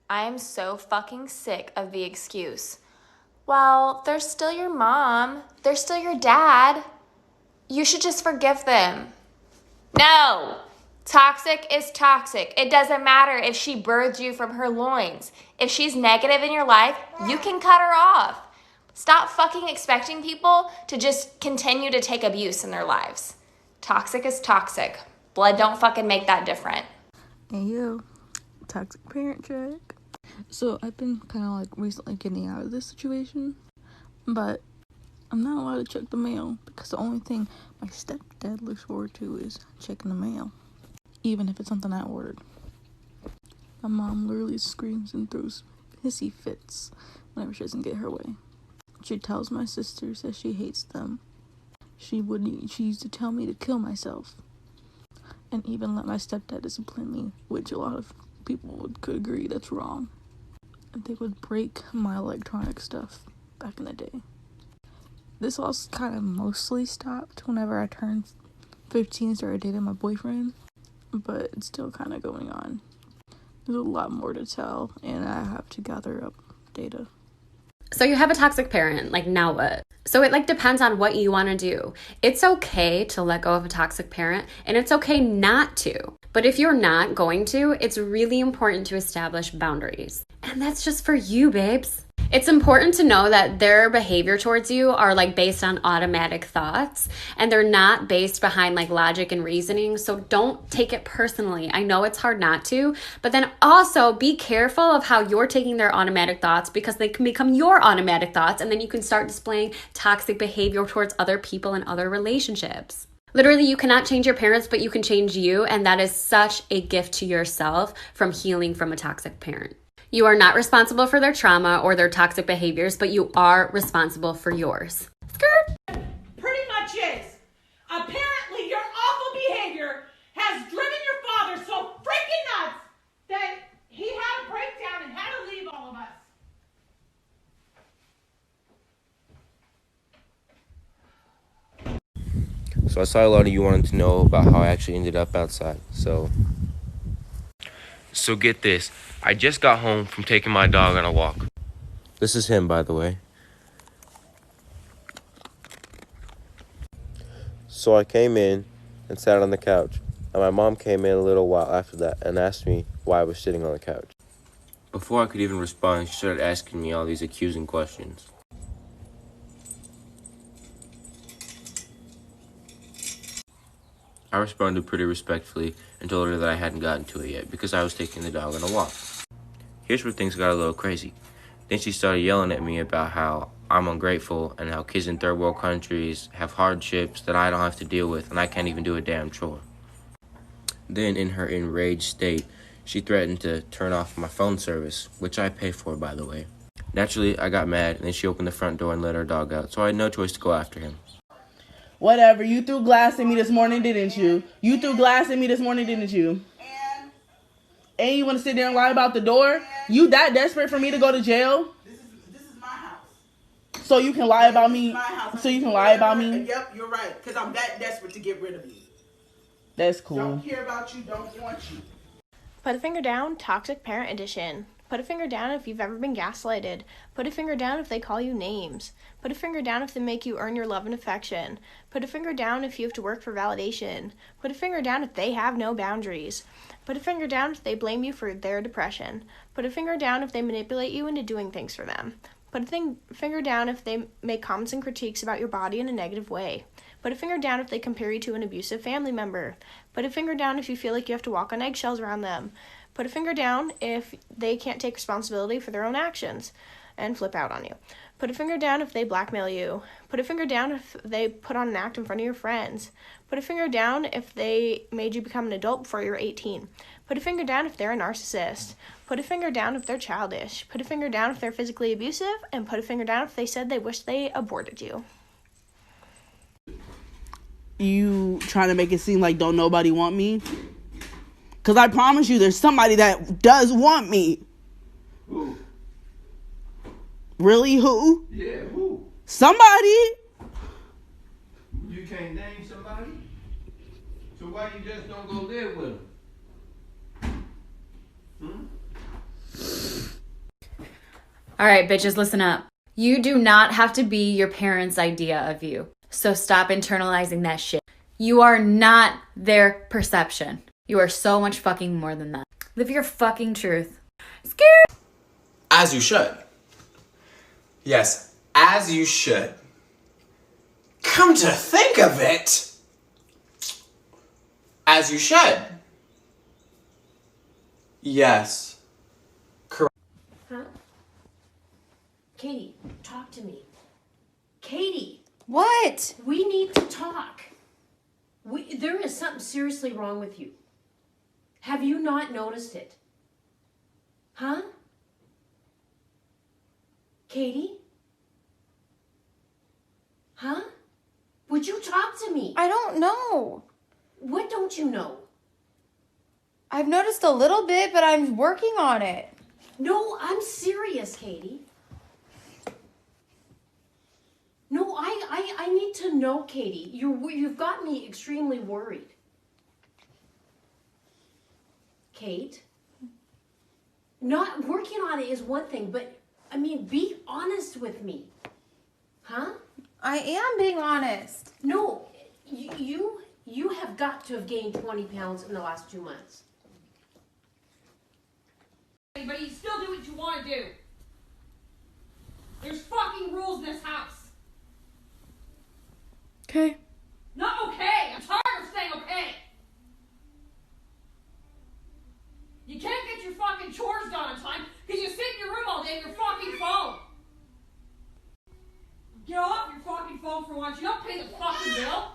I am so fucking sick of the excuse. Well, they're still your mom. They're still your dad. You should just forgive them. No! Toxic is toxic. It doesn't matter if she birthed you from her loins. If she's negative in your life, you can cut her off. Stop fucking expecting people to just continue to take abuse in their lives. Toxic is toxic. Blood don't fucking make that different. Hey yo, toxic parent check. So I've been kind of like recently getting out of this situation, but I'm not allowed to check the mail because the only thing my stepdad looks forward to is checking the mail, even if it's something I ordered. My mom literally screams and throws hissy fits whenever she doesn't get her way. She tells my sisters that she hates them. She used to tell me to kill myself, and even let my stepdad discipline me, which a lot of people could agree that's wrong. They would break my electronic stuff back in the day. This all kind of mostly stopped whenever I turned 15 and started dating my boyfriend, but it's still kind of going on. There's a lot more to tell, and I have to gather up data. So you have a toxic parent, like now what? So it depends on what you want to do. It's okay to let go of a toxic parent, and it's okay not to. But if you're not going to, it's really important to establish boundaries. And that's just for you, babes. It's important to know that their behavior towards you are based on automatic thoughts, and they're not based behind logic and reasoning. So don't take it personally. I know it's hard not to, but then also be careful of how you're taking their automatic thoughts, because they can become your automatic thoughts, and then you can start displaying toxic behavior towards other people and other relationships. Literally, you cannot change your parents, but you can change you, and that is such a gift to yourself from healing from a toxic parent. You are not responsible for their trauma or their toxic behaviors, but you are responsible for yours. Skirt! Pretty much is. Apparently, your awful behavior has driven your father so freaking nuts that he had a breakdown and had to leave all of us. So I saw a lot of you wanted to know about how I actually ended up outside. So get this. I just got home from taking my dog on a walk. This is him, by the way. So I came in and sat on the couch. And my mom came in a little while after that and asked me why I was sitting on the couch. Before I could even respond, she started asking me all these accusing questions. I responded pretty respectfully and told her that I hadn't gotten to it yet because I was taking the dog on a walk. Here's where things got a little crazy. Then she started yelling at me about how I'm ungrateful and how kids in third world countries have hardships that I don't have to deal with, and I can't even do a damn chore. Then, in her enraged state, she threatened to turn off my phone service, which I pay for, by the way. Naturally, I got mad, and then she opened the front door and let her dog out, so I had no choice to go after him. Whatever, you threw glass at me this morning, didn't you? You threw glass at me this morning, didn't you? And you want to sit there and lie about the door? You that desperate for me to go to jail? This is my house. So you can lie about me? My house. So you can lie about me? Yep, you're right. Because I'm that desperate to get rid of you. That's cool. Don't care about you, don't want you. Put a finger down, toxic parent edition. Put a finger down if you've ever been gaslighted. Put a finger down if they call you names. Put a finger down if they make you earn your love and affection. Put a finger down if you have to work for validation. Put a finger down if they have no boundaries. Put a finger down if they blame you for their depression. Put a finger down if they manipulate you into doing things for them. Put a finger down if they make comments and critiques about your body in a negative way. Put a finger down if they compare you to an abusive family member. Put a finger down if you feel like you have to walk on eggshells around them. Put a finger down if they can't take responsibility for their own actions and flip out on you. Put a finger down if they blackmail you. Put a finger down if they put on an act in front of your friends. Put a finger down if they made you become an adult before you were 18. Put a finger down if they're a narcissist. Put a finger down if they're childish. Put a finger down if they're physically abusive. And put a finger down if they said they wish they aborted you. You trying to make it seem like don't nobody want me? Because I promise you there's somebody that does want me. Who? Really? Who? Yeah, who? Somebody. You can't name somebody? So why you just don't go live with them? All right, bitches, listen up. You do not have to be your parents' idea of you. So stop internalizing that shit. You are not their perception. You are so much fucking more than that. Live your fucking truth. Scared. As you should. Yes, as you should. Come to think of it, as you should. Yes. Correct. Huh? Katie, talk to me. Katie. What? We need to talk. There is something seriously wrong with you. Have you not noticed it? Huh? Katie? Huh? Would you talk to me? I don't know. What don't you know? I've noticed a little bit, but I'm working on it. No, I'm serious, Katie. No, I need to know, Katie. You've got me extremely worried. Kate, not working on it is one thing, but I mean, be honest with me. Huh? I am being honest. No, you have got to have gained 20 pounds in the last 2 months. But you still do what you want to do. There's fucking rules in this house. Okay. Not okay. I'm tired of saying okay. You can't get your fucking chores done on time because you sit in your room all day on your fucking phone. Get off your fucking phone for once. You don't pay the fucking bill.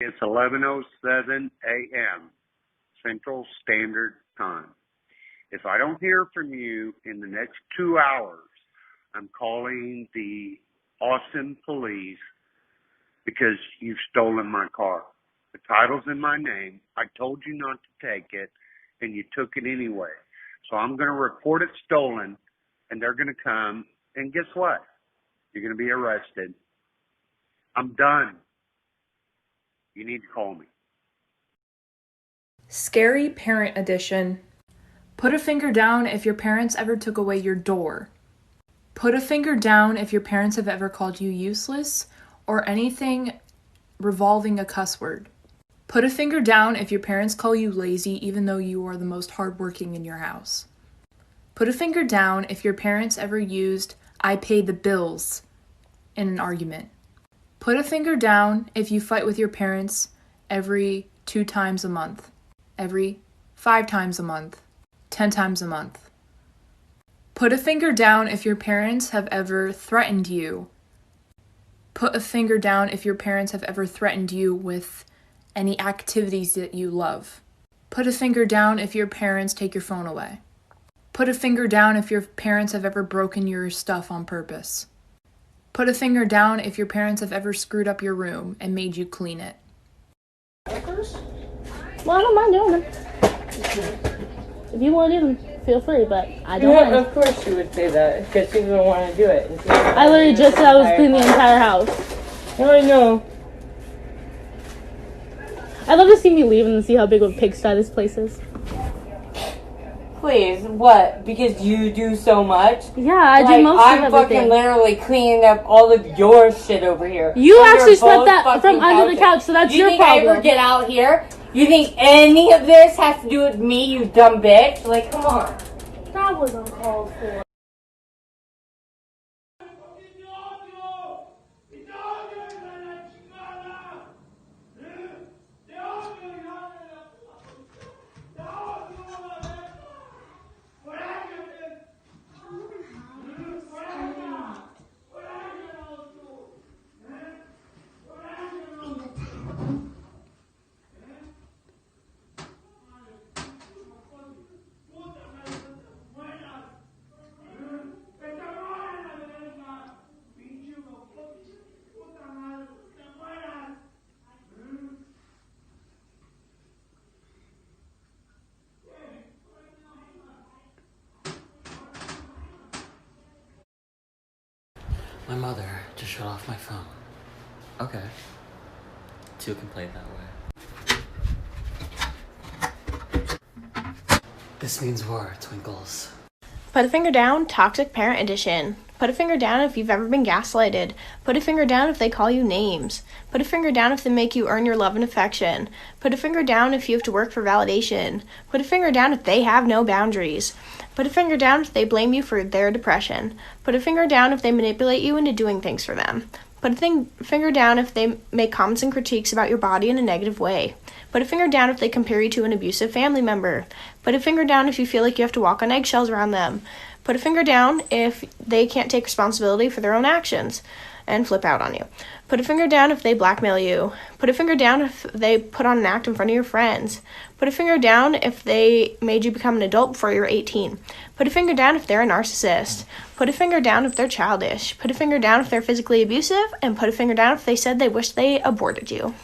It's 11:07 a.m. Central Standard Time. If I don't hear from you in the next 2 hours, I'm calling the Austin police because you've stolen my car. The title's in my name. I told you not to take it, and you took it anyway. So I'm going to report it stolen, and they're going to come, and guess what? You're going to be arrested. I'm done. You need to call me. Scary Parent Edition. Put a finger down if your parents ever took away your door. Put a finger down if your parents have ever called you useless or anything revolving a cuss word. Put a finger down if your parents call you lazy even though you are the most hardworking in your house. Put a finger down if your parents ever used "I paid the bills" in an argument. Put a finger down if you fight with your parents every 2 times a month, every 5 times a month, 10 times a month. Put a finger down if your parents have ever threatened you. Put a finger down if your parents have ever threatened you with any activities that you love. Put a finger down if your parents take your phone away. Put a finger down if your parents have ever broken your stuff on purpose. Put a finger down if your parents have ever screwed up your room and made you clean it. Well, I don't mind doing them. If you want to do them, feel free, but I don't mind. Of course you would say that, because she doesn't want to do it. I literally just said I was cleaning the entire house. Oh, I know. I'd love to see me leave and see how big of a pigsty this place is. Please, what? Because you do so much? Yeah, I do most of everything. I'm fucking literally cleaning up all of your shit over here. You actually swept that from under the couch, so that's your problem. You think I ever get out here? You think any of this has to do with me, you dumb bitch? Like, come on. That was uncalled for. My mother just shut off my phone. Okay. Two can play that way. This means war, Twinkles. Put a finger down, toxic parent edition. Put a finger down if you've ever been gaslighted. Put a finger down if they call you names. Put a finger down if they make you earn your love and affection. Put a finger down if you have to work for validation. Put a finger down if they have no boundaries. Put a finger down if they blame you for their depression. Put a finger down if they manipulate you into doing things for them. Put a finger down if they make comments and critiques about your body in a negative way. Put a finger down if they compare you to an abusive family member. Put a finger down if you feel like you have to walk on eggshells around them. Put a finger down if they can't take responsibility for their own actions and flip out on you. Put a finger down if they blackmail you. Put a finger down if they put on an act in front of your friends. Put a finger down if they made you become an adult before you were 18. Put a finger down if they're a narcissist. Put a finger down if they're childish. Put a finger down if they're physically abusive. And put a finger down if they said they wish they aborted you.